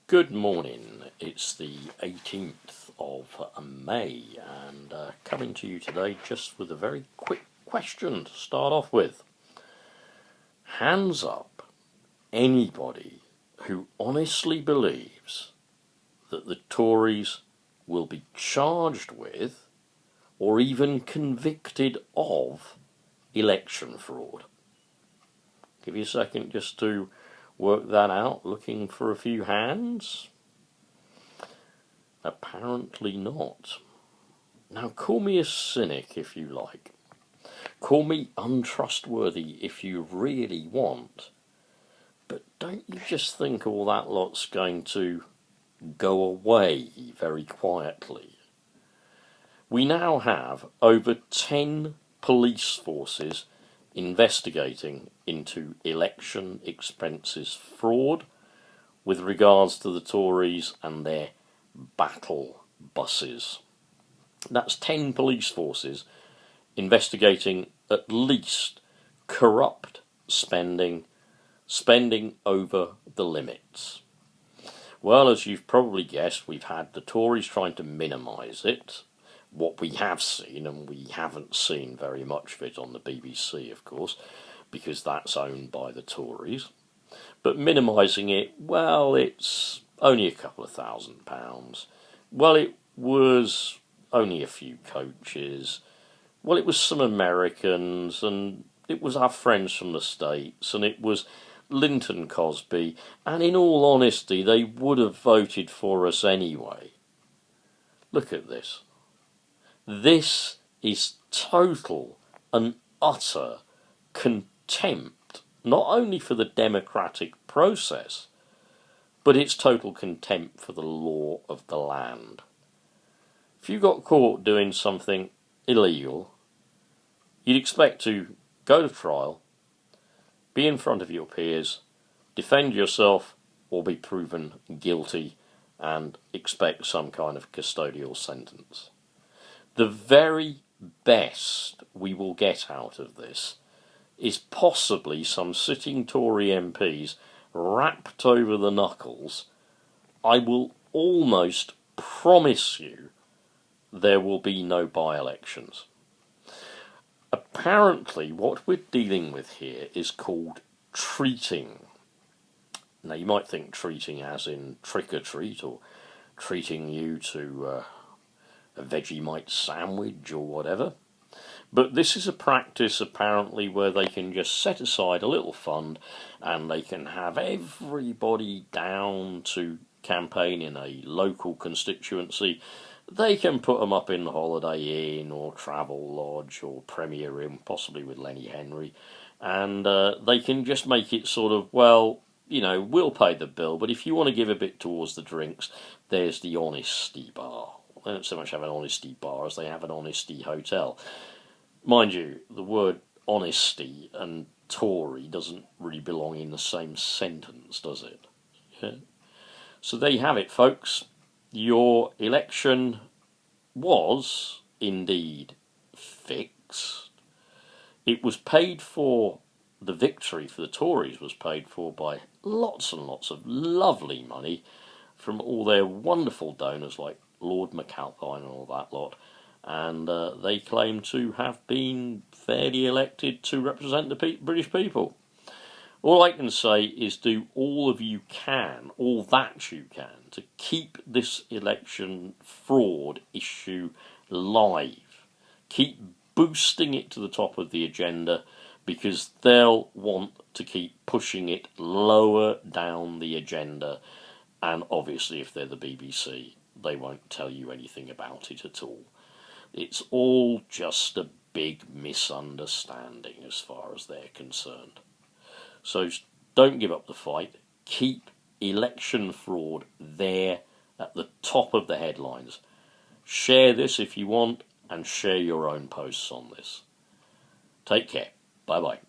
Good morning. It's the 18th of May and coming to you today just with a very quick question to start off with. Hands up anybody who honestly believes that the Tories will be charged with or even convicted of election fraud. Give you a second just to work that out, looking for a few hands. Apparently not. Now call me a cynic if you like. Call me untrustworthy if you really want. But don't you just think all that lot's going to go away very quietly? We now have over 10 police forces investigating into election expenses fraud with regards to the Tories and their battle buses. That's 10 police forces investigating at least corrupt spending over the limits. Well, as you've probably guessed, we've had the Tories trying to minimise it. What we have seen, and we haven't seen very much of it on the BBC, of course, because that's owned by the Tories. But minimising it, well, it's only a couple of £1,000. Well, it was only a few coaches. Well, it was some Americans, and it was our friends from the States, and it was Linton Cosby, and in all honesty, they would have voted for us anyway. Look at this. This is total and utter contempt, not only for the democratic process, but it's total contempt for the law of the land. If you got caught doing something illegal, you'd expect to go to trial, be in front of your peers, defend yourself, or be proven guilty and expect some kind of custodial sentence. The very best we will get out of this is possibly some sitting Tory MPs wrapped over the knuckles. I will almost promise you there will be no by-elections. Apparently what we're dealing with here is called treating. Now you might think treating as in trick or treat, or treating you to a Vegemite sandwich or whatever. But this is a practice apparently where they can just set aside a little fund and they can have everybody down to campaign in a local constituency. They can put them up in the Holiday Inn or Travel Lodge or Premier Inn, possibly with Lenny Henry, and they can just make it sort of, well, you know, we'll pay the bill, but if you want to give a bit towards the drinks, there's the honesty bar. They don't so much have an honesty bar as they have an honesty hotel. Mind you, the word honesty and Tory doesn't really belong in the same sentence, does it? Yeah. So there you have it, folks. Your election was indeed fixed. It was paid for, the victory for the Tories was paid for by lots and lots of lovely money from all their wonderful donors like Lord McAlpine and all that lot, and they claim to have been fairly elected to represent the British people. All I can say is do all of you can, all that you can, to keep this election fraud issue live. Keep boosting it to the top of the agenda, because they'll want to keep pushing it lower down the agenda, and obviously if they're the BBC, they won't tell you anything about it at all. It's all just a big misunderstanding as far as they're concerned. So don't give up the fight. Keep election fraud there at the top of the headlines. Share this if you want, and share your own posts on this. Take care. Bye-bye.